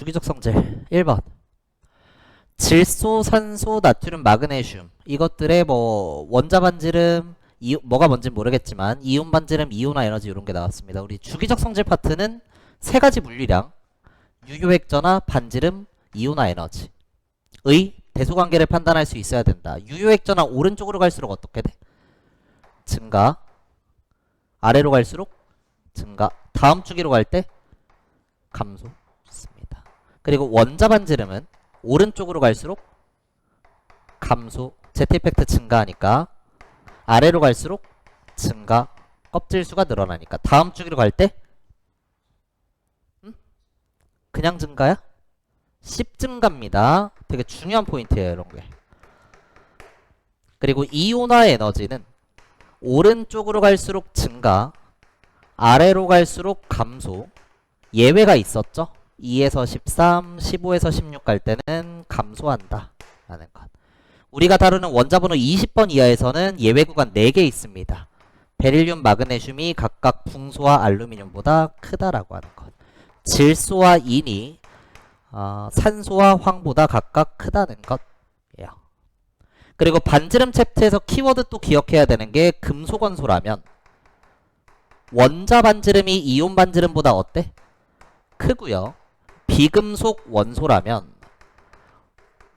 주기적 성질 1번 질소, 산소, 나트륨, 마그네슘 이것들의 뭐 원자 반지름 뭐가 뭔지 모르겠지만 이온 반지름, 이온화 에너지 이런 게 나왔습니다. 우리 주기적 성질 파트는 세 가지 물리량 유효액전화, 반지름, 이온화 에너지의 대소관계를 판단할 수 있어야 된다. 유효액전화 오른쪽으로 갈수록 어떻게 돼? 증가. 아래로 갈수록 증가. 다음 주기로 갈 때 감소. 좋습니다. 그리고 원자 반지름은 오른쪽으로 갈수록 감소. 제트 이펙트 증가하니까 아래로 갈수록 증가. 껍질 수가 늘어나니까 다음 주기로 갈 때 그냥 증가야? 10 증가입니다. 되게 중요한 포인트예요, 이런 게. 그리고 이온화 에너지는 오른쪽으로 갈수록 증가, 아래로 갈수록 감소. 예외가 있었죠? 2에서 13, 15에서 16 갈 때는 감소한다 라는 것. 우리가 다루는 원자번호 20번 이하에서는 예외 구간 4개 있습니다. 베릴륨, 마그네슘이 각각 붕소와 알루미늄보다 크다라고 하는 것. 질소와 인이 산소와 황보다 각각 크다는 것이에요. 그리고 반지름 챕터에서 키워드 또 기억해야 되는 게 금속원소라면 원자 반지름이 이온 반지름보다 어때? 크고요. 비금속 원소라면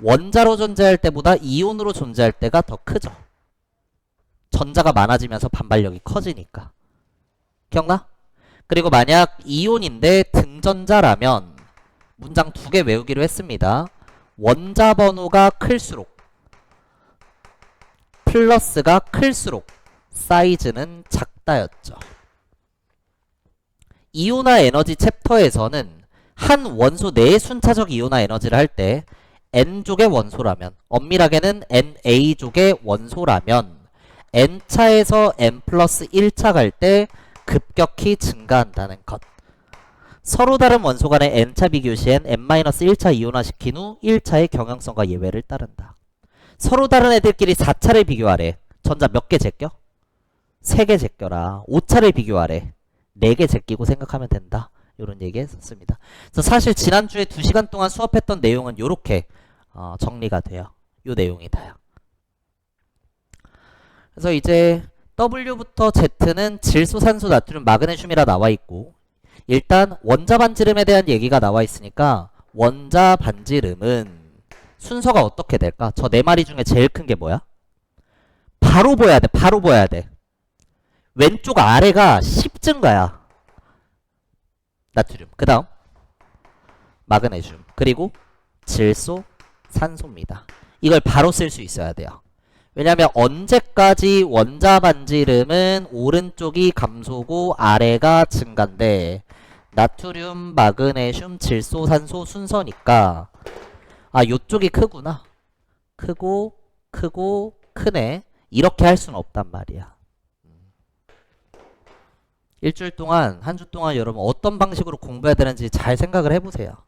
원자로 존재할 때보다 이온으로 존재할 때가 더 크죠. 전자가 많아지면서 반발력이 커지니까. 기억나? 그리고 만약 이온인데 등전자라면 문장 2개 외우기로 했습니다. 원자 번호가 클수록 플러스가 클수록 사이즈는 작다였죠. 이온화 에너지 챕터에서는 한 원소 내의 순차적 이온화 에너지를 할 때 N족의 원소라면 엄밀하게는 NA족의 원소라면 N차에서 N 플러스 1차 갈 때 급격히 증가한다는 것. 서로 다른 원소 간의 N차 비교 시엔 N-1차 이온화시킨 후 1차의 경향성과 예외를 따른다. 서로 다른 애들끼리 4차를 비교하래. 전자 몇 개 제껴? 3개 제껴라. 5차를 비교하래. 4개 제끼고 생각하면 된다. 이런 얘기 했었습니다. 그래서 사실 지난주에 2시간 동안 수업했던 내용은 이렇게 정리가 돼요. 이 내용이 다요. 그래서 이제 W부터 Z는 질소, 산소, 나트륨, 마그네슘이라 나와 있고 일단 원자 반지름에 대한 얘기가 나와 있으니까 원자 반지름은 순서가 어떻게 될까? 저 네 마리 중에 제일 큰 게 뭐야? 바로 보여야 돼. 바로 보여야 돼. 왼쪽 아래가 10 증가야. 나트륨. 그 다음 마그네슘. 그리고 질소, 산소입니다. 이걸 바로 쓸 수 있어야 돼요. 왜냐하면 언제까지 원자 반지름은 오른쪽이 감소고 아래가 증가인데 나트륨, 마그네슘, 질소, 산소 순서니까 요쪽이 크구나. 크고 크고 크네. 이렇게 할 수는 없단 말이야. 일주일 동안 한 주 동안 여러분 어떤 방식으로 공부해야 되는지 잘 생각을 해보세요.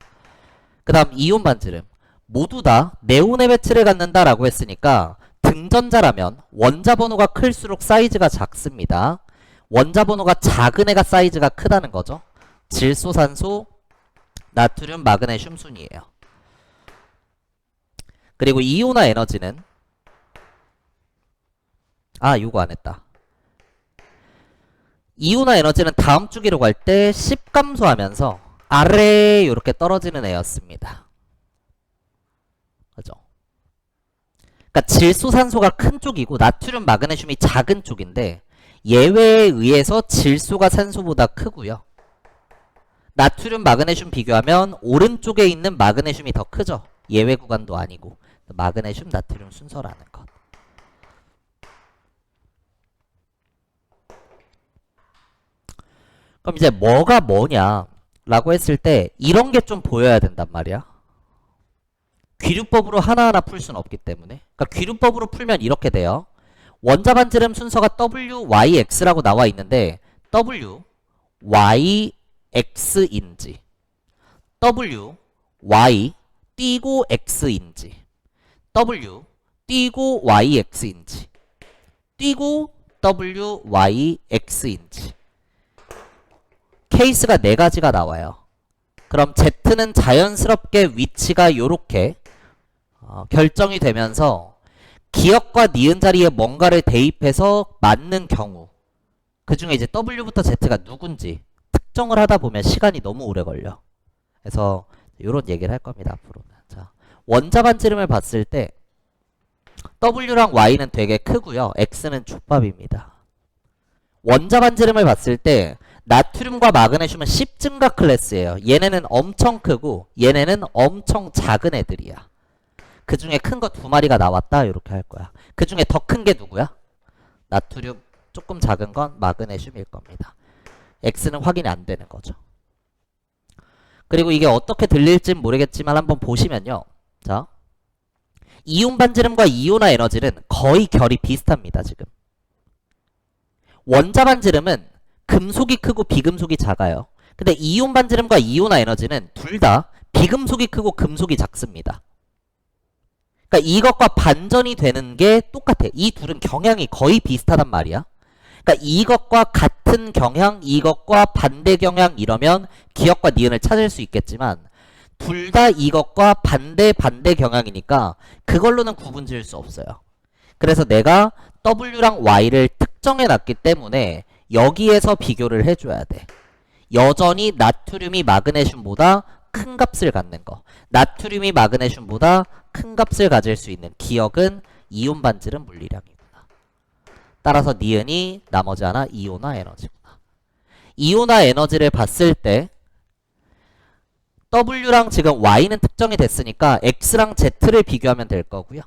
그 다음 이온 반지름. 모두 다 네온의 배치를 갖는다라고 했으니까 등전자라면 원자 번호가 클수록 사이즈가 작습니다. 원자 번호가 작은 애가 사이즈가 크다는 거죠. 질소, 산소, 나트륨, 마그네슘 순이에요. 그리고 이온화 에너지는 요거 안 했다. 이온화 에너지는 다음 주기로 갈 때 10 감소하면서 아래 이렇게 떨어지는 애였습니다. 그죠? 그러니까 질소, 산소가 큰 쪽이고 나트륨, 마그네슘이 작은 쪽인데 예외에 의해서 질소가 산소보다 크고요. 나트륨, 마그네슘 비교하면 오른쪽에 있는 마그네슘이 더 크죠. 예외 구간도 아니고 마그네슘, 나트륨 순서라는 것. 그럼 이제 뭐가 뭐냐라고 했을 때 이런 게 좀 보여야 된단 말이야. 귀류법으로 하나하나 풀 수는 없기 때문에. 그러니까 귀류법으로 풀면 이렇게 돼요. 원자 반지름 순서가 W, Y, X라고 나와 있는데 W, Y, X인지 W, Y, 띄고 X인지 W, 띄고 Y, X인지 띄고 W, Y, X인지 케이스가 4가지가 나와요. 그럼 Z는 자연스럽게 위치가 요렇게 결정이 되면서 기역과 니은 자리에 뭔가를 대입해서 맞는 경우 그 중에 이제 W부터 Z가 누군지 특정을 하다 보면 시간이 너무 오래 걸려. 그래서 이런 얘기를 할 겁니다. 앞으로는. 자, 원자 반지름을 봤을 때 W랑 Y는 되게 크고요. X는 족밥입니다. 원자 반지름을 봤을 때 나트륨과 마그네슘은 10증가 클래스예요. 얘네는 엄청 크고 얘네는 엄청 작은 애들이야. 그 중에 큰 거 두 마리가 나왔다 이렇게 할 거야. 그 중에 더 큰 게 누구야? 나트륨, 조금 작은 건 마그네슘일 겁니다. X는 확인이 안 되는 거죠. 그리고 이게 어떻게 들릴진 모르겠지만 한번 보시면요. 자, 이온 반지름과 이온화 에너지는 거의 결이 비슷합니다. 지금 원자 반지름은 금속이 크고 비금속이 작아요. 근데 이온 반지름과 이온화 에너지는 둘 다 비금속이 크고 금속이 작습니다. 그러니까 이것과 반전이 되는 게 똑같아. 이 둘은 경향이 거의 비슷하단 말이야. 그러니까 이것과 같은 경향, 이것과 반대 경향 이러면 기역과 니은을 찾을 수 있겠지만 둘 다 이것과 반대 경향이니까 그걸로는 구분 지을 수 없어요. 그래서 내가 W랑 Y를 특정해 놨기 때문에 여기에서 비교를 해줘야 돼. 여전히 나트륨이 마그네슘보다 큰 값을 갖는 거. 나트륨이 마그네슘보다 큰 값을 가질 수 있는 기역은 이온 반지름 물리량이구나. 따라서 니은이 나머지 하나 이온화 에너지구나. 이온화 에너지를 봤을 때 W랑 지금 Y는 특정이 됐으니까 X랑 Z를 비교하면 될 거고요.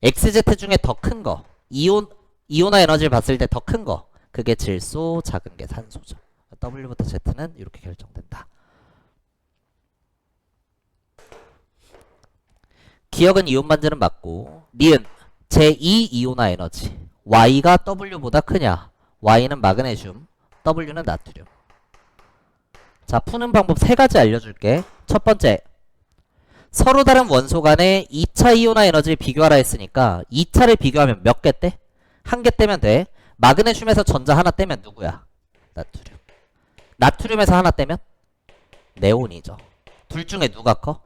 XZ 중에 더 큰 거, 이온화 에너지를 봤을 때 더 큰 거, 그게 질소, 작은 게 산소죠. W부터 Z는 이렇게 결정된다. 기역은 이온 반지름 맞고, 니은 제2 이온화 에너지. Y가 W보다 크냐? Y는 마그네슘, W는 나트륨. 자, 푸는 방법 세 가지 알려줄게. 첫 번째, 서로 다른 원소 간의 2차 이온화 에너지를 비교하라 했으니까 2차를 비교하면 몇 개 떼? 한 개 떼면 돼. 마그네슘에서 전자 하나 떼면 누구야? 나트륨. 나트륨에서 하나 떼면? 네온이죠. 둘 중에 누가 커?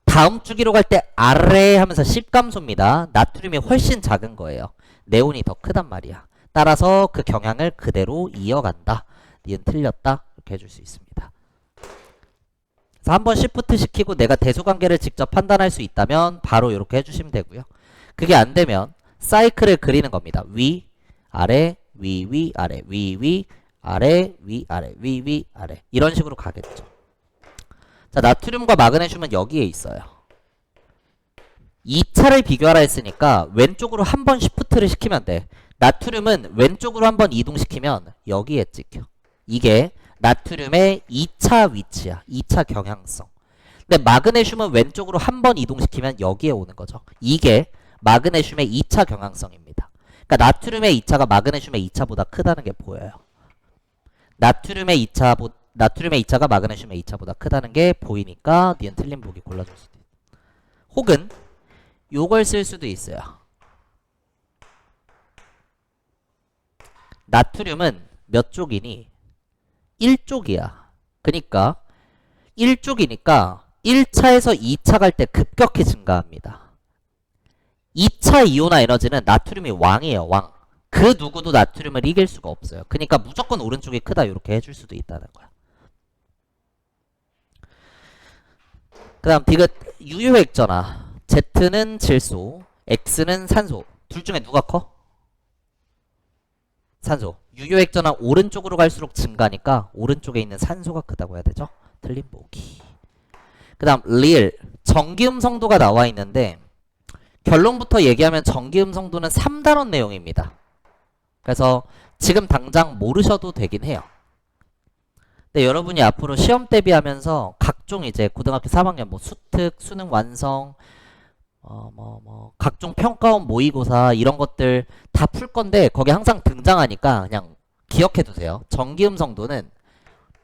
다음 주기로 갈 때 아래 하면서 10감소입니다. 나트륨이 훨씬 작은 거예요. 네온이 더 크단 말이야. 따라서 그 경향을 그대로 이어간다. 니은 틀렸다. 이렇게 해줄 수 있습니다. 그래서 한번 시프트 시키고 내가 대소관계를 직접 판단할 수 있다면 바로 이렇게 해주시면 되고요. 그게 안 되면 사이클을 그리는 겁니다. 위, 아래, 위, 위, 아래, 위, 위, 아래, 위, 아래, 위, 위, 아래. 이런 식으로 가겠죠. 자, 나트륨과 마그네슘은 여기에 있어요. 2차를 비교하라 했으니까 왼쪽으로 한번 시프트를 시키면 돼. 나트륨은 왼쪽으로 한번 이동시키면 여기에 찍혀. 이게 나트륨의 2차 위치야. 2차 경향성. 근데 마그네슘은 왼쪽으로 한번 이동시키면 여기에 오는 거죠. 이게 마그네슘의 2차 경향성입니다. 그러니까 나트륨의 2차가 마그네슘의 2차보다 크다는 게 보여요. 나트륨의 2차가 마그네슘의 2차보다 크다는 게 보이니까 니은 틀린 보기 골라줄 수도 있어요. 혹은 요걸 쓸 수도 있어요. 나트륨은 몇 쪽이니? 1쪽이야. 그러니까 1쪽이니까 1차에서 2차 갈 때 급격히 증가합니다. 2차 이온화 에너지는 나트륨이 왕이에요. 왕. 그 누구도 나트륨을 이길 수가 없어요. 그러니까 무조건 오른쪽이 크다 이렇게 해줄 수도 있다는 거야. 그 다음 디귿 유효액전화. Z는 질소, X는 산소. 둘 중에 누가 커? 산소. 유효액전화 오른쪽으로 갈수록 증가니까 오른쪽에 있는 산소가 크다고 해야 되죠? 틀린 보기. 그 다음 리을. 전기음성도가 나와 있는데 결론부터 얘기하면 전기음성도는 3단원 내용입니다. 그래서 지금 당장 모르셔도 되긴 해요. 근데 여러분이 앞으로 시험 대비하면서 각종 이제 고등학교 3학년 뭐 수특, 수능 완성, 각종 평가원 모의고사 이런 것들 다 풀 건데 거기 항상 등장하니까 그냥 기억해 두세요. 전기음성도는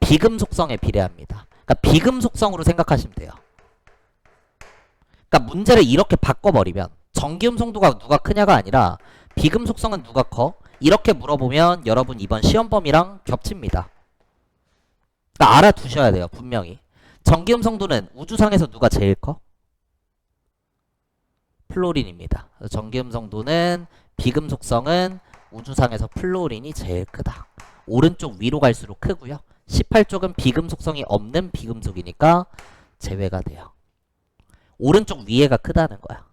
비금속성에 비례합니다. 그러니까 비금속성으로 생각하시면 돼요. 그러니까 문제를 이렇게 바꿔버리면 전기음성도가 누가 크냐가 아니라 비금속성은 누가 커? 이렇게 물어보면 여러분 이번 시험 범위랑 겹칩니다. 그러니까 알아두셔야 돼요. 분명히. 전기음 성도는 우주상에서 누가 제일 커? 플로린입니다. 전기음 성도는 비금 속성은 우주상에서 플로린이 제일 크다. 오른쪽 위로 갈수록 크고요. 18쪽은 비금 속성이 없는 비금속이니까 제외가 돼요. 오른쪽 위에가 크다는 거야.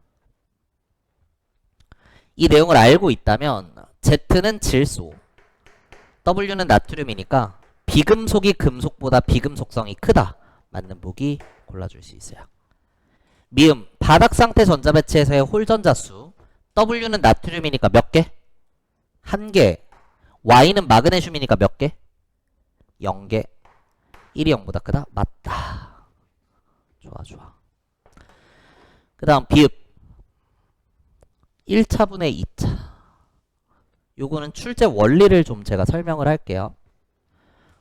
이 내용을 알고 있다면 Z는 질소, W는 나트륨이니까 비금속이 금속보다 비금 속성이 크다. 맞는 보기 골라줄 수 있어요. 미음, 바닥 상태 전자 배치에서의 홀 전자 수. W는 나트륨이니까 몇 개? 1개. Y는 마그네슘이니까 몇 개? 0개. 1이 0보다 크다? 맞다. 좋아, 좋아. 그 다음 비읍. 1차분의 2차. 요거는 출제 원리를 좀 제가 설명을 할게요.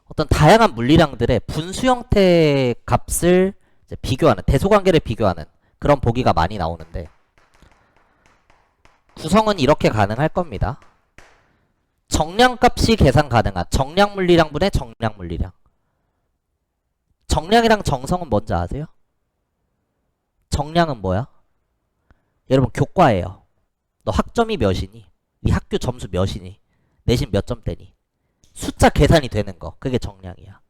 어떤 다양한 물리량들의 분수 형태 값을 이제 비교하는, 대소관계를 비교하는 그런 보기가 많이 나오는데 구성은 이렇게 가능할 겁니다. 정량값이 계산 가능한 정량 물리량분의 정량 물리량. 정량이랑 정성은 뭔지 아세요? 정량은 뭐야? 여러분 교과예요. 너 학점이 몇이니? 네 학교 점수 몇이니? 내신 몇 점대니? 숫자 계산이 되는 거. 그게 정량이야.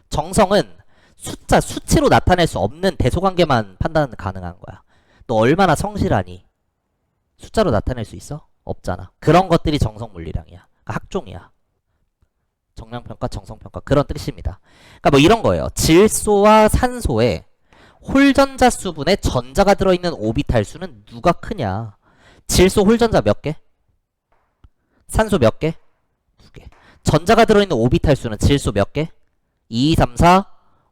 정성은 숫자, 수치로 나타낼 수 없는 대소관계만 판단 가능한 거야. 너 얼마나 성실하니? 숫자로 나타낼 수 있어? 없잖아. 그런 것들이 정성 물리량이야. 그러니까 학종이야. 정량평가, 정성평가 그런 뜻입니다. 그러니까 뭐 이런 거예요. 질소와 산소에 홀전자 수분에 전자가 들어있는 오비탈 수는 누가 크냐? 질소 홀전자 몇 개? 산소 몇 개? 2개. 전자가 들어있는 오비탈 수는 질소 몇 개? 2, 3, 4,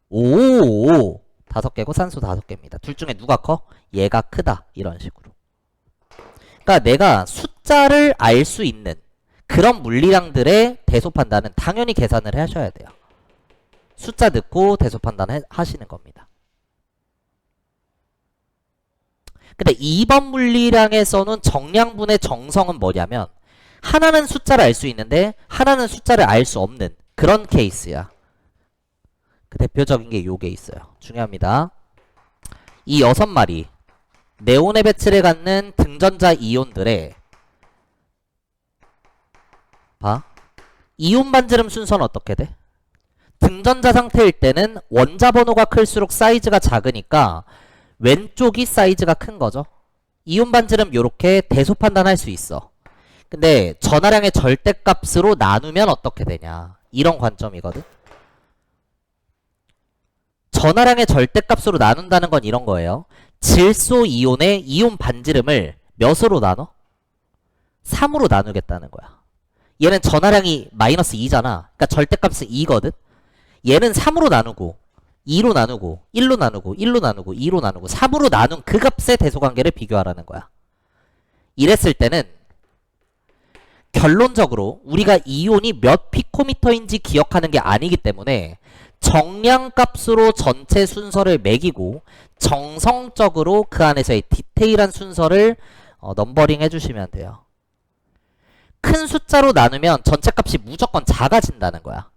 5, 5개고 산소 5개입니다. 둘 중에 누가 커? 얘가 크다. 이런 식으로. 그러니까 내가 숫자를 알 수 있는 그런 물리량들의 대소 판단은 당연히 계산을 하셔야 돼요. 숫자 넣고 대소 판단 하시는 겁니다. 근데 2번 물리량에서는 정량분의 정성은 뭐냐면 하나는 숫자를 알 수 있는데 하나는 숫자를 알 수 없는 그런 케이스야. 그 대표적인 게 요게 있어요. 중요합니다. 이 6마리 네온의 배치를 갖는 등전자 이온들의 봐. 이온 반지름 순서는 어떻게 돼? 등전자 상태일 때는 원자 번호가 클수록 사이즈가 작으니까 왼쪽이 사이즈가 큰 거죠. 이온 반지름 요렇게 대소 판단할 수 있어. 근데 전하량의 절대값으로 나누면 어떻게 되냐. 이런 관점이거든. 전하량의 절대값으로 나눈다는 건 이런 거예요. 질소 이온의 이온 반지름을 몇으로 나눠? 3으로 나누겠다는 거야. 얘는 전하량이 마이너스 2잖아. 그러니까 절대값은 2거든. 얘는 3으로 나누고 2로 나누고 1로 나누고 1로 나누고 2로 나누고 3으로 나눈 그 값의 대소관계를 비교하라는 거야. 이랬을 때는 결론적으로 우리가 이온이 몇 피코미터인지 기억하는 게 아니기 때문에 정량값으로 전체 순서를 매기고 정성적으로 그 안에서의 디테일한 순서를 넘버링 해주시면 돼요. 큰 숫자로 나누면 전체 값이 무조건 작아진다는 거야.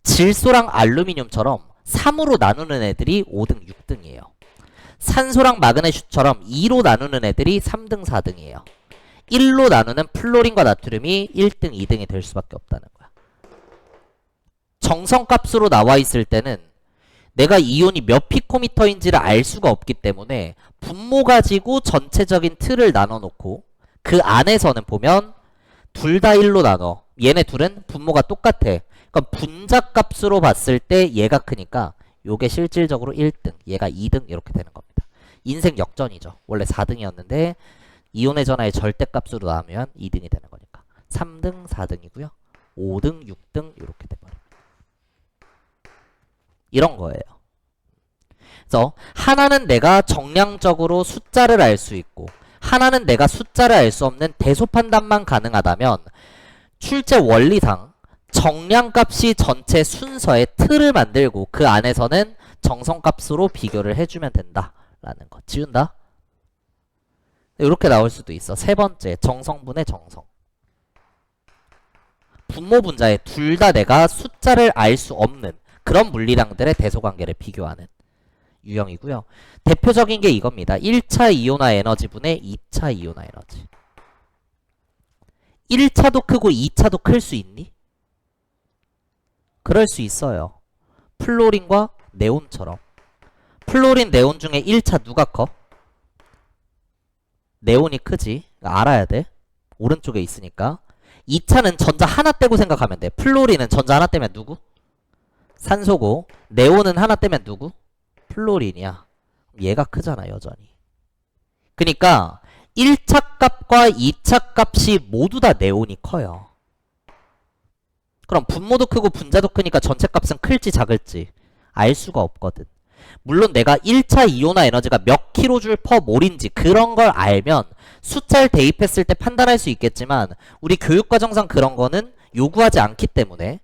질소랑 알루미늄처럼 3으로 나누는 애들이 5등, 6등이에요. 산소랑 마그네슘처럼 2로 나누는 애들이 3등, 4등이에요. 1로 나누는 플로린과 나트륨이 1등, 2등이 될 수밖에 없다는 거야. 정성값으로 나와 있을 때는 내가 이온이 몇 피코미터인지를 알 수가 없기 때문에 분모 가지고 전체적인 틀을 나눠 놓고 그 안에서는 보면 둘 다 1로 나눠. 얘네 둘은 분모가 똑같아. 그럼 분자값으로 봤을 때 얘가 크니까 요게 실질적으로 1등, 얘가 2등 이렇게 되는 겁니다. 인생 역전이죠. 원래 4등이었는데 이온의 전하의 절대값으로 나오면 2등이 되는 거니까 3등, 4등이고요. 5등, 6등 이렇게 돼버립니다. 이런 거예요. 그래서 하나는 내가 정량적으로 숫자를 알 수 있고 하나는 내가 숫자를 알 수 없는 대소 판단만 가능하다면 출제 원리상 정량값이 전체 순서의 틀을 만들고 그 안에서는 정성값으로 비교를 해주면 된다라는 거. 지운다? 이렇게 나올 수도 있어. 세 번째, 정성분의 정성. 분모 분자에 둘 다 내가 숫자를 알 수 없는 그런 물리량들의 대소관계를 비교하는 유형이고요. 대표적인 게 이겁니다. 1차 이온화 에너지분의 2차 이온화 에너지. 1차도 크고 2차도 클 수 있니? 그럴 수 있어요. 플로린과 네온처럼. 플로린, 네온 중에 1차 누가 커? 네온이 크지. 알아야 돼. 오른쪽에 있으니까. 2차는 전자 하나 떼고 생각하면 돼. 플로린은 전자 하나 떼면 누구? 산소고. 네온은 하나 떼면 누구? 플로린이야. 얘가 크잖아, 여전히. 그니까 1차 값과 2차 값이 모두 다 네온이 커요. 그럼 분모도 크고 분자도 크니까 전체 값은 클지 작을지 알 수가 없거든. 물론 내가 1차 이온화 에너지가 몇 킬로줄 퍼 몰인지 그런 걸 알면 숫자를 대입했을 때 판단할 수 있겠지만 우리 교육과정상 그런 거는 요구하지 않기 때문에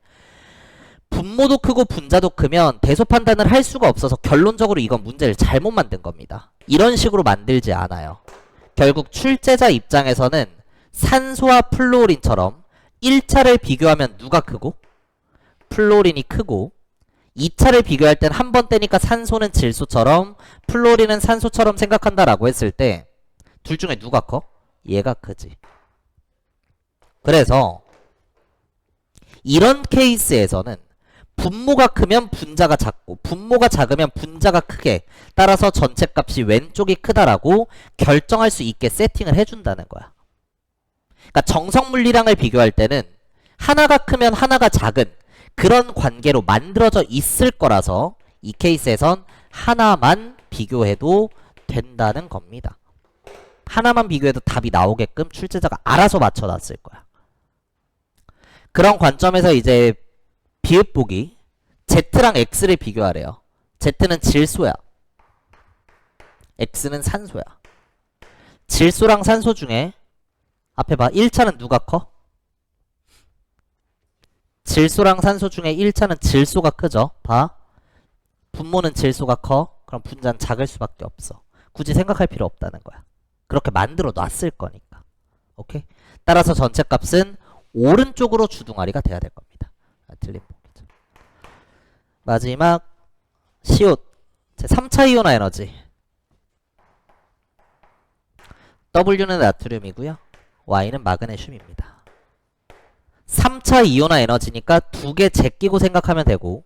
분모도 크고 분자도 크면 대소 판단을 할 수가 없어서 결론적으로 이건 문제를 잘못 만든 겁니다. 이런 식으로 만들지 않아요. 결국 출제자 입장에서는 산소와 플로린처럼 1차를 비교하면 누가 크고 플로린이 크고 2차를 비교할 땐 한 번 떼니까 산소는 질소처럼 플로린은 산소처럼 생각한다라고 했을 때 둘 중에 누가 커? 얘가 크지. 그래서 이런 케이스에서는 분모가 크면 분자가 작고 분모가 작으면 분자가 크게 따라서 전체 값이 왼쪽이 크다라고 결정할 수 있게 세팅을 해준다는 거야. 그러니까 정성 물리량을 비교할 때는 하나가 크면 하나가 작은 그런 관계로 만들어져 있을 거라서 이 케이스에선 하나만 비교해도 된다는 겁니다. 하나만 비교해도 답이 나오게끔 출제자가 알아서 맞춰놨을 거야. 그런 관점에서 이제 비읍보기 Z랑 X를 비교하래요. Z는 질소야. X는 산소야. 질소랑 산소 중에 앞에 봐. 1차는 누가 커? 질소랑 산소 중에 1차는 질소가 크죠. 봐. 분모는 질소가 커. 그럼 분자는 작을 수밖에 없어. 굳이 생각할 필요 없다는 거야. 그렇게 만들어 놨을 거니까. 오케이? 따라서 전체 값은 오른쪽으로 주둥아리가 돼야 될 겁니다. 틀린 보기죠. 마지막 시옷 제 3차 이온화 에너지. W는 나트륨이고요. Y는 마그네슘입니다. 3차 이온화 에너지니까 두 개 제끼고 생각하면 되고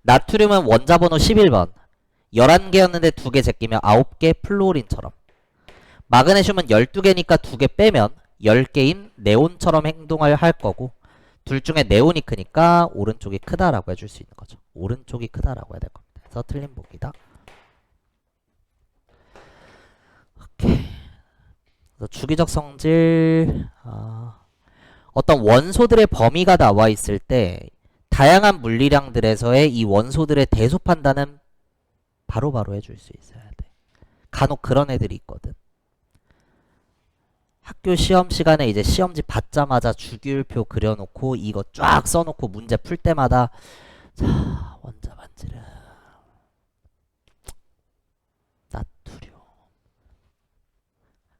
나트륨은 원자 번호 11번 11개였는데 두 개 제끼면 9개 플로린처럼 마그네슘은 12개니까 두 개 빼면 10개인 네온처럼 행동을 할 거고 둘 중에 네온이 크니까 오른쪽이 크다라고 해줄 수 있는 거죠. 오른쪽이 크다라고 해야 될 겁니다. 그래서 틀린 보기다. 오케이. 그래서 주기적 성질 어떤 원소들의 범위가 나와 있을 때 다양한 물리량들에서의 이 원소들의 대소 판단은 바로바로 해줄 수 있어야 돼. 간혹 그런 애들이 있거든. 학교 시험 시간에 이제 시험지 받자마자 주기율표 그려놓고 이거 쫙 써놓고 문제 풀 때마다 자 원자 반지름 나트륨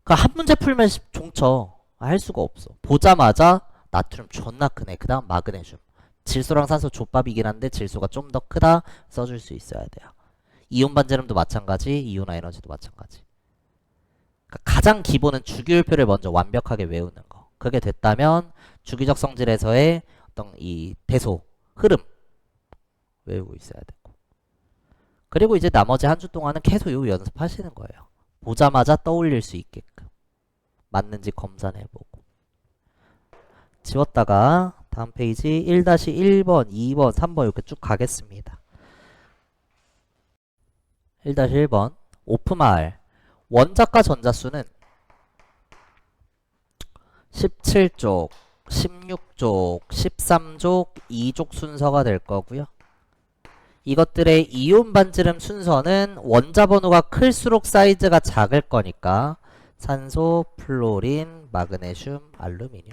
그 한 문제 풀면 종쳐 할 수가 없어. 보자마자 나트륨 존나 크네. 그 다음 마그네슘 질소랑 산소 족밥이긴 한데 질소가 좀 더 크다 써줄 수 있어야 돼요. 이온 반지름도 마찬가지 이온화 에너지도 마찬가지. 가장 기본은 주기율표를 먼저 완벽하게 외우는 거. 그게 됐다면 주기적 성질에서의 어떤 이 대소, 흐름 외우고 있어야 되고. 그리고 이제 나머지 한 주 동안은 계속 요 연습하시는 거예요. 보자마자 떠올릴 수 있게끔. 맞는지 검사해보고. 지웠다가 다음 페이지 1-1번, 2번, 3번 이렇게 쭉 가겠습니다. 1-1번 오프마을 원자과 전자수는 17족, 16족, 13족, 2족 순서가 될 거고요. 이것들의 이온 반지름 순서는 원자 번호가 클수록 사이즈가 작을 거니까 산소, 플로린, 마그네슘, 알루미늄.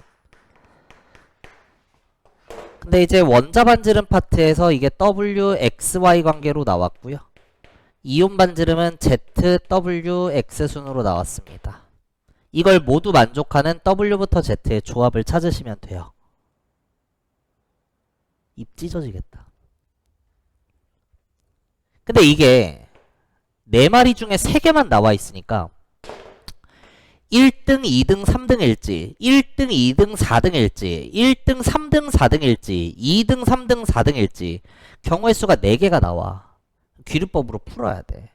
근데 이제 원자 반지름 파트에서 이게 W, X, Y 관계로 나왔고요. 이온 반지름은 Z, W, X 순으로 나왔습니다. 이걸 모두 만족하는 W부터 Z의 조합을 찾으시면 돼요. 입 찢어지겠다. 근데 이게 4마리 중에 3개만 나와 있으니까 1등, 2등, 3등일지, 1등, 2등, 4등일지, 1등, 3등, 4등일지, 2등, 3등, 4등일지 경우의 수가 4개가 나와. 귀류법으로 풀어야 돼.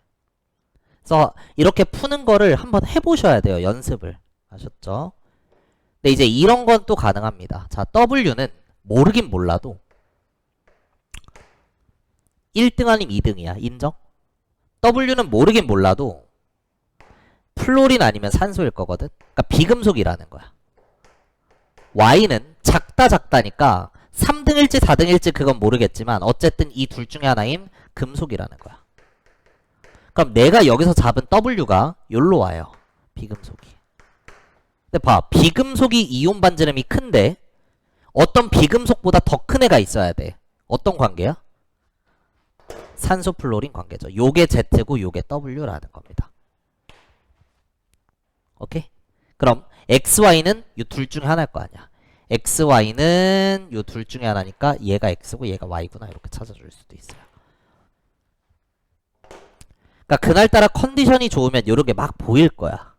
그래서 이렇게 푸는 거를 한번 해보셔야 돼요. 연습을. 아셨죠? 근데 이제 이런 건 또 가능합니다. 자, W는 모르긴 몰라도 1등 아니면 2등이야. 인정? W는 모르긴 몰라도 플로린 아니면 산소일 거거든. 그러니까 비금속이라는 거야. Y는 작다니까 3등일지 4등일지 그건 모르겠지만 어쨌든 이 둘 중에 하나인 금속이라는 거야. 그럼 내가 여기서 잡은 W가 여기로 와요. 비금속이. 근데 봐. 비금속이 이온 반지름이 큰데 어떤 비금속보다 더 큰 애가 있어야 돼. 어떤 관계야? 산소 플로린 관계죠. 요게 Z고 요게 W라는 겁니다. 오케이? 그럼 XY는 이 둘 중에 하나일 거 아니야. XY는 이 둘 중에 하나니까 얘가 X고 얘가 Y구나 이렇게 찾아줄 수도 있어요. 그러니까 그날따라 컨디션이 좋으면 이렇게 막 보일 거야.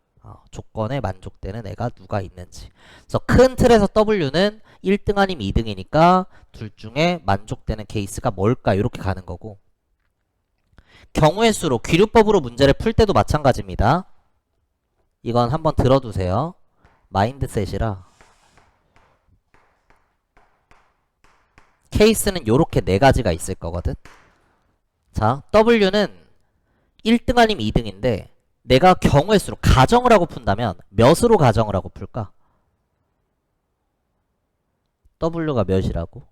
조건에 만족되는 애가 누가 있는지. 그래서 큰 틀에서 W는 1등 아니면 2등이니까 둘 중에 만족되는 케이스가 뭘까 이렇게 가는 거고, 경우의 수로 귀류법으로 문제를 풀 때도 마찬가지입니다. 이건 한번 들어두세요. 마인드셋이라 케이스는 요렇게 4가지가 있을 거거든. 자, W는 1등 아니면 2등인데 내가 경우의 수로 가정을 하고 푼다면 몇으로 가정을 하고 풀까? W가 몇이라고?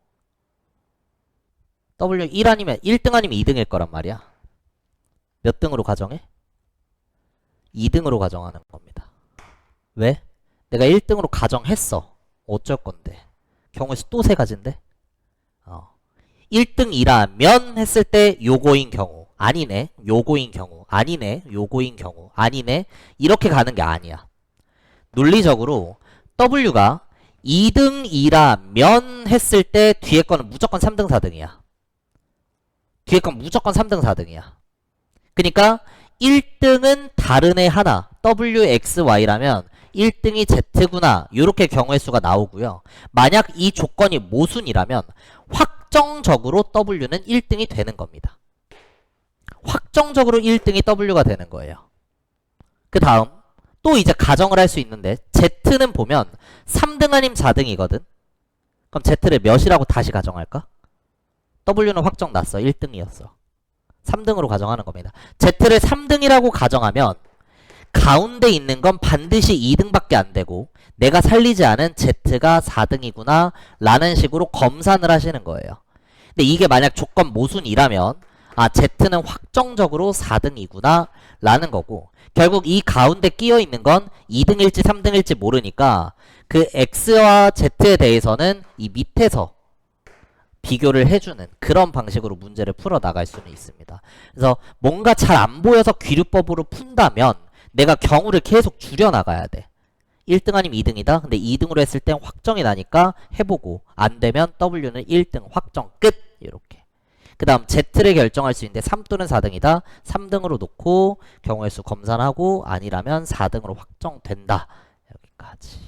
W 1 아니면 1등 아니면 2등일 거란 말이야. 몇 등으로 가정해? 2등으로 가정하는 겁니다. 왜? 내가 1등으로 가정했어. 어쩔 건데? 경우의 수 또 3가지인데? 1등이라면 했을 때 요거인 경우. 아니네. 요거인 경우. 아니네. 요거인 경우. 아니네. 이렇게 가는 게 아니야. 논리적으로 W가 2등이라면 했을 때 뒤에 거는 무조건 3등, 4등이야. 뒤에 건 무조건 3등, 4등이야. 그러니까 1등은 다른 애 하나 WXY라면 1등이 Z구나 요렇게 경우의 수가 나오고요. 만약 이 조건이 모순이라면 확정적으로 W는 1등이 되는 겁니다. 확정적으로 1등이 W가 되는 거예요. 그 다음 또 이제 가정을 할 수 있는데 Z는 보면 3등 아님 4등이거든. 그럼 Z를 몇이라고 다시 가정할까? W는 확정 났어. 1등이었어. 3등으로 가정하는 겁니다. Z를 3등이라고 가정하면 가운데 있는 건 반드시 2등밖에 안 되고 내가 살리지 않은 Z가 4등이구나 라는 식으로 검산을 하시는 거예요. 근데 이게 만약 조건 모순이라면 Z는 확정적으로 4등이구나 라는 거고, 결국 이 가운데 끼어 있는 건 2등일지 3등일지 모르니까 그 X와 Z에 대해서는 이 밑에서 비교를 해주는 그런 방식으로 문제를 풀어나갈 수는 있습니다. 그래서 뭔가 잘 안 보여서 귀류법으로 푼다면 내가 경우를 계속 줄여나가야 돼. 1등 아니면 2등이다. 근데 2등으로 했을 땐 확정이 나니까 해보고 안 되면 W는 1등 확정 끝. 이렇게. 그 다음 Z를 결정할 수 있는데 3 또는 4등이다. 3등으로 놓고 경우의 수 검산하고 아니라면 4등으로 확정된다. 여기까지.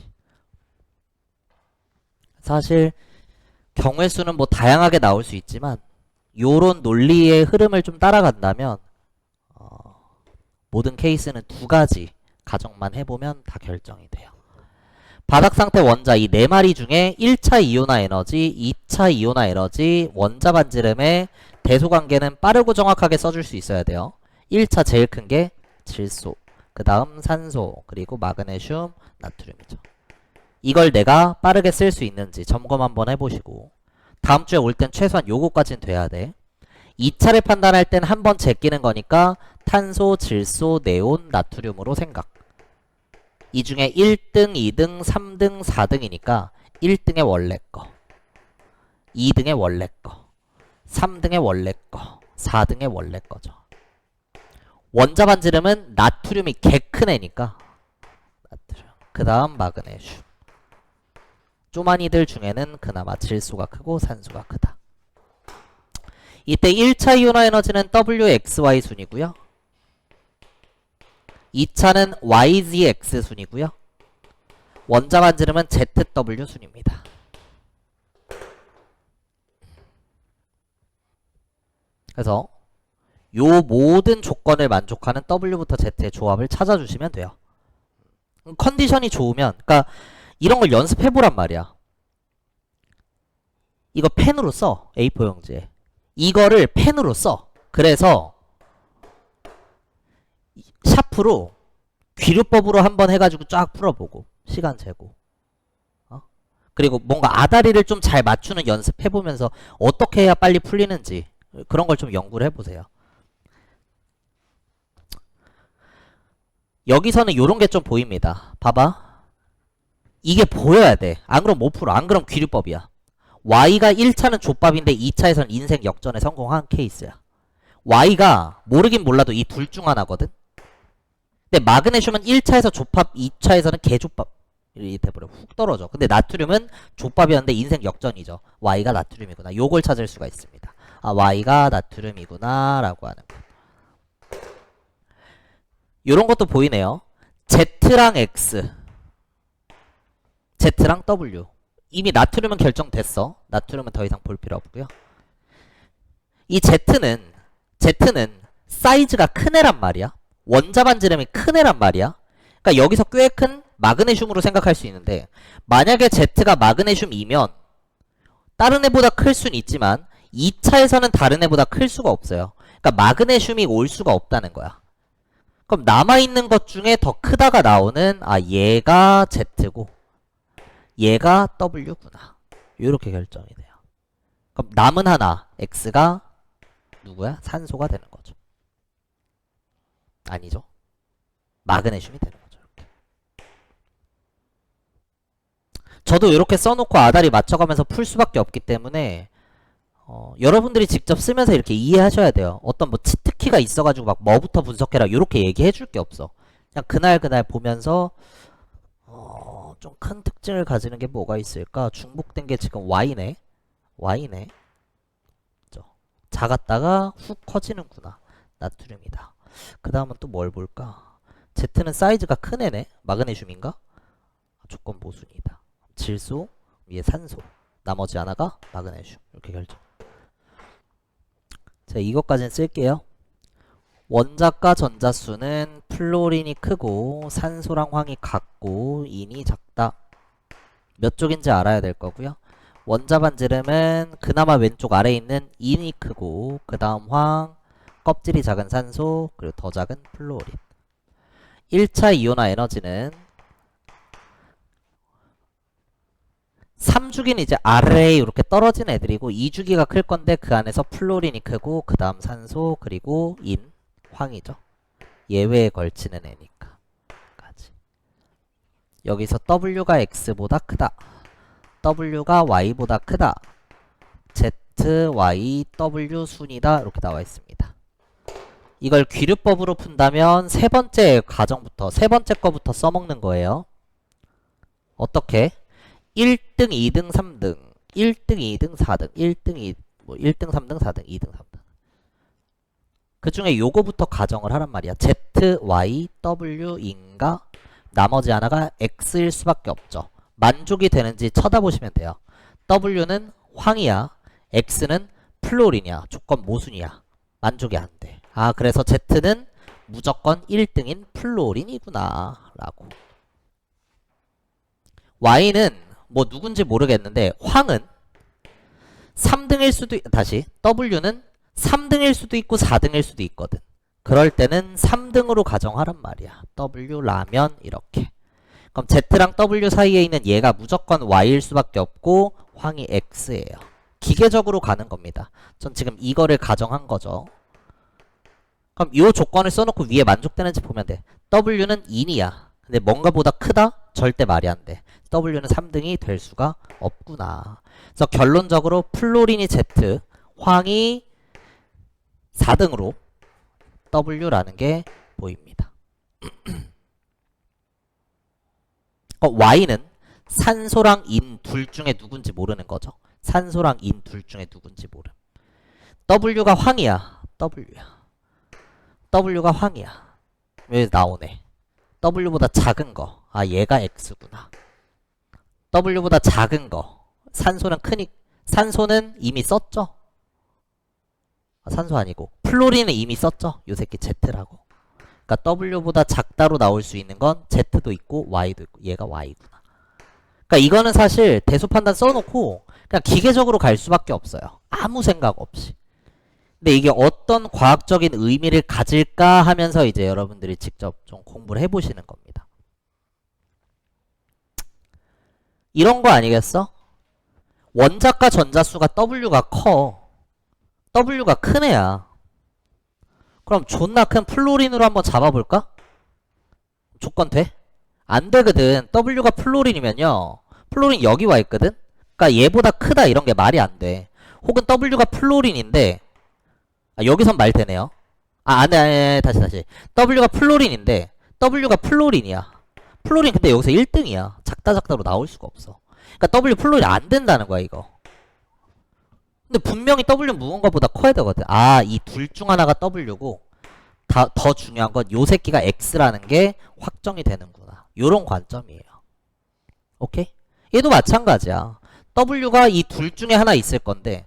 사실 경우의 수는 뭐 다양하게 나올 수 있지만 요런 논리의 흐름을 좀 따라간다면 모든 케이스는 2가지 가정만 해보면 다 결정이 돼요. 바닥 상태 원자 이 4마리 중에 1차 이온화 에너지, 2차 이온화 에너지, 원자 반지름의 대소관계는 빠르고 정확하게 써줄 수 있어야 돼요. 1차 제일 큰 게 질소, 그 다음 산소, 그리고 마그네슘, 나트륨이죠. 이걸 내가 빠르게 쓸 수 있는지 점검 한번 해보시고 다음 주에 올 땐 최소한 요거까지는 돼야 돼. 2차를 판단할 땐 한 번 제끼는 거니까 탄소, 질소, 네온, 나트륨으로 생각. 이 중에 1등, 2등, 3등, 4등이니까 1등의 원래 거, 2등의 원래 거, 3등의 원래 거, 4등의 원래 거죠. 원자 반지름은 나트륨이 개 큰 애니까 나트륨. 그 다음 마그네슘. 쪼만이들 중에는 그나마 질소가 크고 산소가 크다. 이때 1차 이온화 에너지는 WXY 순이고요. 2차는 YZX 순이고요. 원자 반지름은 ZW 순입니다. 그래서 요 모든 조건을 만족하는 W부터 Z의 조합을 찾아주시면 돼요. 컨디션이 좋으면, 그러니까 이런 걸 연습해보란 말이야. 이거 펜으로 써. A4 용지에. 이거를 펜으로 써. 그래서 샤프로 귀류법으로 한번 해가지고 쫙 풀어보고 시간 재고 그리고 뭔가 아다리를 좀 잘 맞추는 연습해보면서 어떻게 해야 빨리 풀리는지 그런 걸 좀 연구를 해보세요. 여기서는 요런 게 좀 보입니다. 봐봐. 이게 보여야 돼. 안 그럼 못 풀어. 안 그럼 귀류법이야. Y가 1차는 족밥인데 2차에서는 인생 역전에 성공한 케이스야. Y가 모르긴 몰라도 이 둘 중 하나거든. 근데 마그네슘은 1차에서 족밥, 2차에서는 개족밥 이 돼버려. 훅 떨어져. 근데 나트륨은 족밥이었는데 인생 역전이죠. Y가 나트륨이구나. 요걸 찾을 수가 있습니다. 아, Y가 나트륨이구나 라고 하는 거. 요런 것도 보이네요. Z랑 X, Z랑 W. 이미 나트륨은 결정됐어. 나트륨은 더 이상 볼 필요 없고요. 이 Z는 사이즈가 큰 애란 말이야. 원자 반지름이 큰 애란 말이야. 그러니까 여기서 꽤 큰 마그네슘으로 생각할 수 있는데, 만약에 Z가 마그네슘이면 다른 애보다 클 수는 있지만 2차에서는 다른 애보다 클 수가 없어요. 그러니까 마그네슘이 올 수가 없다는 거야. 그럼 남아있는 것 중에 더 크다가 나오는, 아, 얘가 Z고 얘가 W구나. 이렇게 결정이 돼요. 그럼 남은 하나 X가 누구야? 산소가 되는 거죠. 아니죠. 마그네슘이 되는 거죠. 이렇게. 저도 이렇게 써놓고 아다리 맞춰가면서 풀 수밖에 없기 때문에 여러분들이 직접 쓰면서 이렇게 이해하셔야 돼요. 어떤 뭐 치트키가 있어가지고 막 뭐부터 분석해라 이렇게 얘기해줄 게 없어. 그냥 그날 보면서 좀 큰 특징을 가지는 게 뭐가 있을까? 중복된 게 지금 Y네. 작았다가 훅 커지는구나. 나트륨이다. 그 다음은 또 뭘 볼까? Z는 사이즈가 큰 애네. 마그네슘인가? 조건 모순이다. 질소, 위에 산소. 나머지 하나가 마그네슘. 이렇게 결정. 자, 이것까지는 쓸게요. 원자과 전자수는 플로린이 크고 산소랑 황이 같고 인이 작다. 몇 쪽인지 알아야 될 거고요. 원자 반지름은 그나마 왼쪽 아래에 있는 인이 크고 그 다음 황, 껍질이 작은 산소, 그리고 더 작은 플로린. 1차 이온화 에너지는 3주기는 이제 아래에 이렇게 떨어진 애들이고 2주기가 클 건데 그 안에서 플로린이 크고 그 다음 산소, 그리고 인, 황이죠. 예외에 걸치는 애니까. 여기서 W가 X보다 크다. W가 Y보다 크다. Z, Y, W 순이다. 이렇게 나와 있습니다. 이걸 귀류법으로 푼다면 세 번째 과정부터, 세 번째 거부터 써먹는 거예요. 어떻게? 1등, 2등, 3등, 1등, 2등, 4등, 1등, 1등, 3등, 4등, 2등, 3등. 그 중에 요거부터 가정을 하란 말이야. Z, Y, W인가? 나머지 하나가 X일 수밖에 없죠. 만족이 되는지 쳐다보시면 돼요. W는 황이야. X는 플로린이야. 조건 모순이야. 만족이 안 돼. 아, 그래서 Z는 무조건 1등인 플로린이구나 라고. Y는 뭐 누군지 모르겠는데 황은 3등일 수도 다시 W는 3등일 수도 있고 4등일 수도 있거든. 그럴 때는 3등으로 가정하란 말이야. W 라면 이렇게. 그럼 Z랑 W 사이에 있는 얘가 무조건 Y일 수밖에 없고 황이 X예요. 기계적으로 가는 겁니다. 전 지금 이거를 가정한 거죠. 그럼 이 조건을 써놓고 위에 만족되는지 보면 돼. W는 인이야. 근데 뭔가보다 크다? 절대 말이 안 돼. W는 3등이 될 수가 없구나. 그래서 결론적으로 플로린이 Z, 황이 4등으로 W라는 게 보입니다. Y는 산소랑 인 둘 중에 누군지 모르는 거죠. 산소랑 인 둘 중에 누군지 모름. W가 황이야. W가 황이야. 왜 나오네. W보다 작은 거. 아, 얘가 X구나. W보다 작은 거. 산소는 이미 썼죠? 아, 산소 아니고. 플로린은 이미 썼죠? 요 새끼 Z라고. 그러니까 W보다 작다로 나올 수 있는 건 Z도 있고 Y도 있고. 얘가 Y구나. 그러니까 이거는 사실 대수 판단 써놓고 그냥 기계적으로 갈 수밖에 없어요. 아무 생각 없이. 근데 이게 어떤 과학적인 의미를 가질까 하면서 이제 여러분들이 직접 좀 공부를 해보시는 겁니다. 이런 거 아니겠어? 원자과 전자수가 W가 커. W가 큰 애야. 그럼 존나 큰 플로린으로 한번 잡아볼까? 조건 돼? 안 되거든. W가 플로린이면요. 플로린 여기 와 있거든? 그러니까 얘보다 크다 이런 게 말이 안 돼. 혹은 W가 플로린인데 아, 여기선 말 되네요. 아, 아네, 다시. W가 플로린인데 W가 플로린이야. 플로린 근데 여기서 1등이야. 작다로 나올 수가 없어. 그러니까 W 플로린 안 된다는 거야, 이거. 근데 분명히 W 무거운 것보다 커야 되거든. 아, 이 둘 중 하나가 W고 더 중요한 건 요 새끼가 X라는 게 확정이 되는구나. 요런 관점이에요. 오케이? 얘도 마찬가지야. W가 이 둘 중에 하나 있을 건데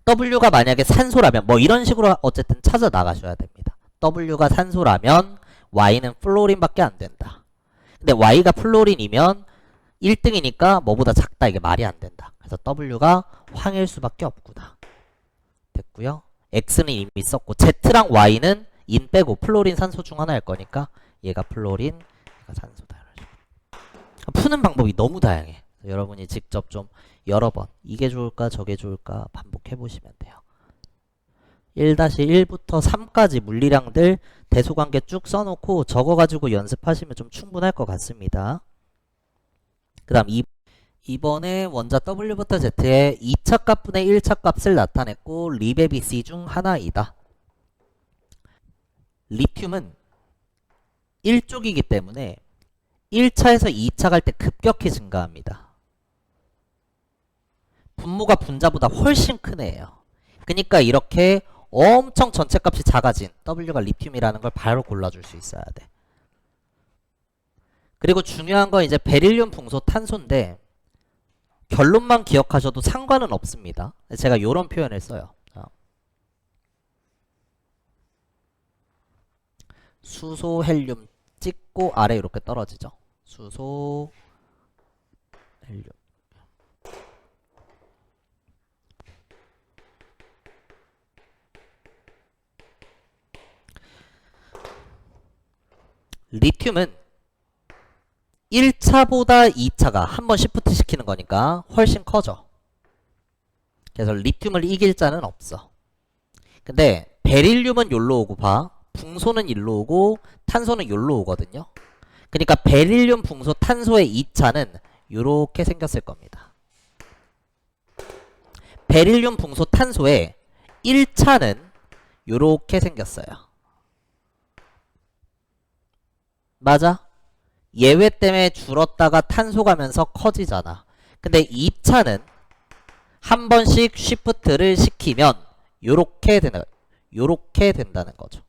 W가 만약에 산소라면 뭐 이런 식으로 어쨌든 찾아 나가셔야 됩니다. W가 산소라면 Y는 플로린밖에 안 된다. 근데 Y가 플로린이면 1등이니까 뭐보다 작다. 이게 말이 안 된다. 그래서 W가 황일 수밖에 없구나. 됐고요. X는 이미 썼고 Z랑 Y는 인 빼고 플로린 산소 중 하나일 거니까 얘가 플로린, 얘가 산소다. 푸는 방법이 너무 다양해. 여러분이 직접 좀 여러 번 이게 좋을까 저게 좋을까 반복해 보시면 돼요. 1-1부터 3까지 물리량들 대소관계 쭉 써놓고 적어가지고 연습하시면 좀 충분할 것 같습니다. 그 다음 이번에 원자 W부터 Z의 2차 값분의 1차 값을 나타냈고 리베비 C 중 하나이다. 리튬은 1쪽이기 때문에 1차에서 2차 갈 때 급격히 증가합니다. 분모가 분자보다 훨씬 큰 애예요. 그러니까 이렇게 엄청 전체값이 작아진 W가 리튬이라는 걸 바로 골라줄 수 있어야 돼. 그리고 중요한 건 이제 베릴륨, 붕소, 탄소인데 결론만 기억하셔도 상관은 없습니다. 제가 이런 표현을 써요. 수소, 헬륨 찍고 아래 이렇게 떨어지죠. 수소, 헬륨. 리튬은 1차보다 2차가 한 번 시프트 시키는 거니까 훨씬 커져. 그래서 리튬을 이길 자는 없어. 근데 베릴륨은 여기로 오고 봐. 붕소는 일로 오고 탄소는 여기로 오거든요. 그러니까 베릴륨, 붕소, 탄소의 2차는 이렇게 생겼을 겁니다. 베릴륨, 붕소, 탄소의 1차는 이렇게 생겼어요. 맞아? 예외 때문에 줄었다가 탄소 가면서 커지잖아. 근데 2차는 한 번씩 쉬프트를 시키면 요렇게 된다는 거죠.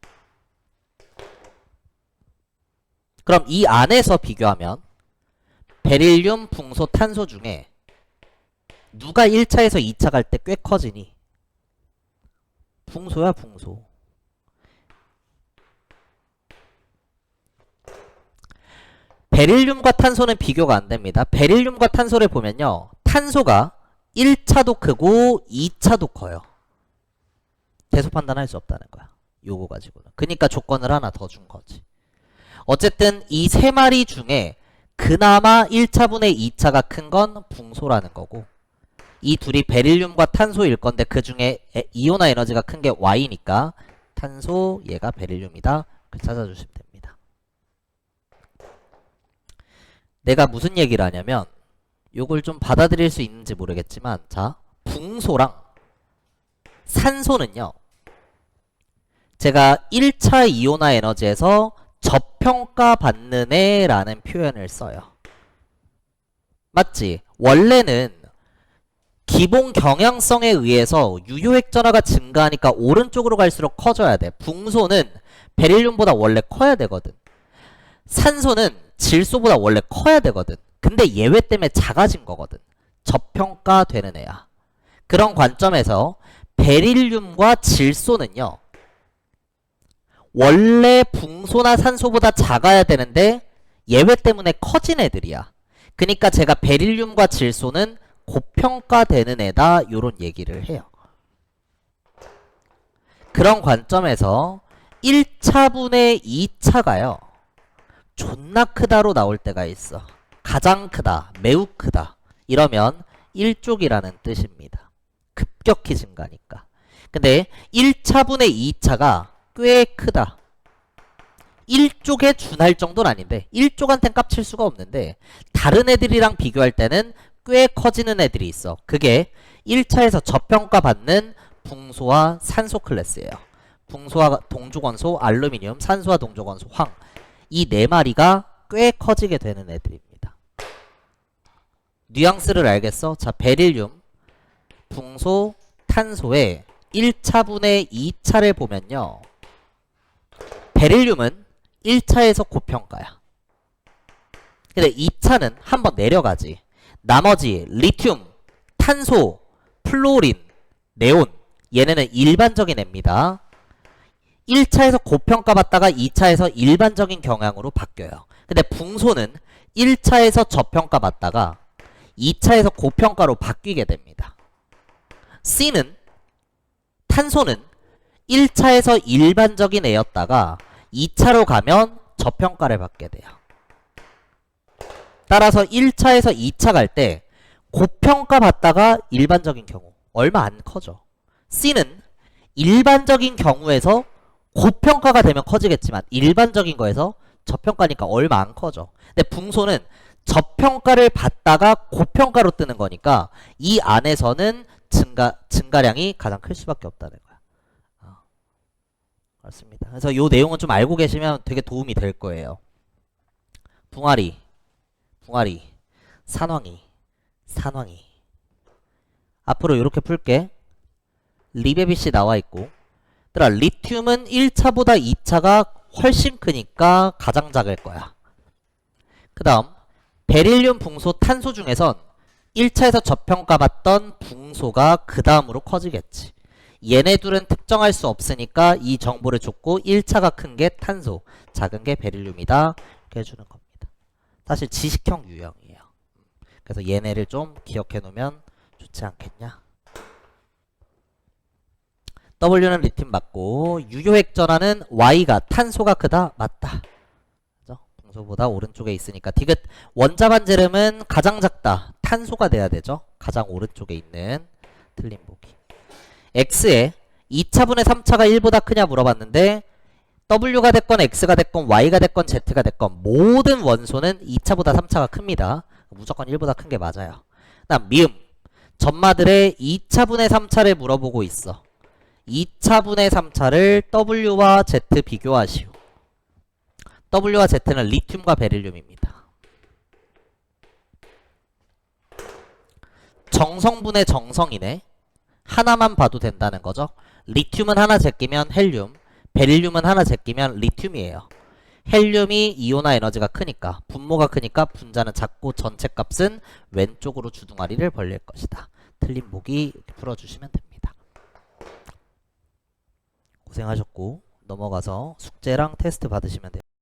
그럼 이 안에서 비교하면 베릴륨, 붕소, 탄소 중에 누가 1차에서 2차 갈 때 꽤 커지니? 붕소야, 붕소. 베릴륨과 탄소는 비교가 안 됩니다. 베릴륨과 탄소를 보면요. 탄소가 1차도 크고 2차도 커요. 대소 판단할 수 없다는 거야. 요거 가지고는. 그러니까 조건을 하나 더 준 거지. 어쨌든 이 세 마리 중에 그나마 1차분의 2차가 큰 건 붕소라는 거고 이 둘이 베릴륨과 탄소일 건데 그 중에 이온화 에너지가 큰 게 Y니까 탄소 얘가 베릴륨이다. 찾아주시면 됩니다. 내가 무슨 얘기를 하냐면 요걸 좀 받아들일 수 있는지 모르겠지만 자 붕소랑 산소는요 제가 1차 이온화 에너지에서 저평가 받는 애라는 표현을 써요. 맞지? 원래는 기본 경향성에 의해서 유효액전화가 증가하니까 오른쪽으로 갈수록 커져야 돼. 붕소는 베릴륨보다 원래 커야 되거든. 산소는 질소보다 원래 커야 되거든. 근데 예외 때문에 작아진 거거든. 저평가되는 애야. 그런 관점에서 베릴륨과 질소는요, 원래 붕소나 산소보다 작아야 되는데 예외 때문에 커진 애들이야. 그러니까 제가 베릴륨과 질소는 고평가되는 애다, 요런 얘기를 해요. 그런 관점에서 1차분의 2차가요 존나 크다로 나올 때가 있어. 가장 크다, 매우 크다 이러면 1족이라는 뜻입니다. 급격히 증가니까. 근데 1차분의 2차가 꽤 크다. 1족에 준할 정도는 아닌데 1족한텐 깝칠 수가 없는데 다른 애들이랑 비교할 때는 꽤 커지는 애들이 있어. 그게 1차에서 저평가받는 붕소와 산소 클래스예요. 붕소와 동족원소 알루미늄, 산소와 동족원소 황, 이 네 마리가 꽤 커지게 되는 애들입니다. 뉘앙스를 알겠어? 자, 베릴륨, 붕소, 탄소의 1차분의 2차를 보면요, 베릴륨은 1차에서 고평가야. 근데 2차는 한번 내려가지. 나머지 리튬, 탄소, 플로린, 네온, 얘네는 일반적인 애입니다. 1차에서 고평가받다가 2차에서 일반적인 경향으로 바뀌어요. 근데 붕소는 1차에서 저평가받다가 2차에서 고평가로 바뀌게 됩니다. C는, 탄소는 1차에서 일반적인 애였다가 2차로 가면 저평가를 받게 돼요. 따라서 1차에서 2차 갈 때 고평가 받다가 일반적인 경우 얼마 안 커져. C는 일반적인 경우에서 고평가가 되면 커지겠지만 일반적인 거에서 저평가니까 얼마 안 커져. 근데 붕소는 저평가를 받다가 고평가로 뜨는 거니까 이 안에서는 증가량이 가장 클 수밖에 없다는 거야. 그렇습니다. 그래서 이 내용은 좀 알고 계시면 되게 도움이 될 거예요. 붕아리, 산왕이. 앞으로 이렇게 풀게. 리베빗이 나와 있고, 얘들아, 리튬은 1차보다 2차가 훨씬 크니까 가장 작을 거야. 그 다음 베릴륨, 붕소, 탄소 중에선 1차에서 저평가받던 붕소가 그 다음으로 커지겠지. 얘네 둘은 특정할 수 없으니까 이 정보를 줬고 1차가 큰 게 탄소, 작은 게 베릴륨이다 이렇게 해주는 겁니다. 사실 지식형 유형이에요. 그래서 얘네를 좀 기억해 놓으면 좋지 않겠냐. W는 리튬 맞고, 유효액전화는 Y가 탄소가 크다 맞다. 그죠? 붕소보다 오른쪽에 있으니까 디귿. 원자반지름은 가장 작다, 탄소가 돼야 되죠. 가장 오른쪽에 있는. 틀린 보기. X에 2차분의 3차가 1보다 크냐 물어봤는데 W가 됐건 X가 됐건 Y가 됐건 Z가 됐건 모든 원소는 2차보다 3차가 큽니다. 무조건 1보다 큰 게 맞아요. 그다음 미음. 전마들의 2차분의 3차를 물어보고 있어. 2차분의 3차를 W와 Z 비교하시오. W와 Z는 리튬과 베릴륨입니다. 정성분의 정성이네. 하나만 봐도 된다는 거죠. 리튬은 하나 제끼면 헬륨, 베릴륨은 하나 제끼면 리튬이에요. 헬륨이 이온화 에너지가 크니까, 분모가 크니까 분자는 작고 전체 값은 왼쪽으로 주둥아리를 벌릴 것이다. 틀린 보기 이렇게 풀어주시면 됩니다. 고생하셨고 넘어가서 숙제랑 테스트 받으시면 돼요.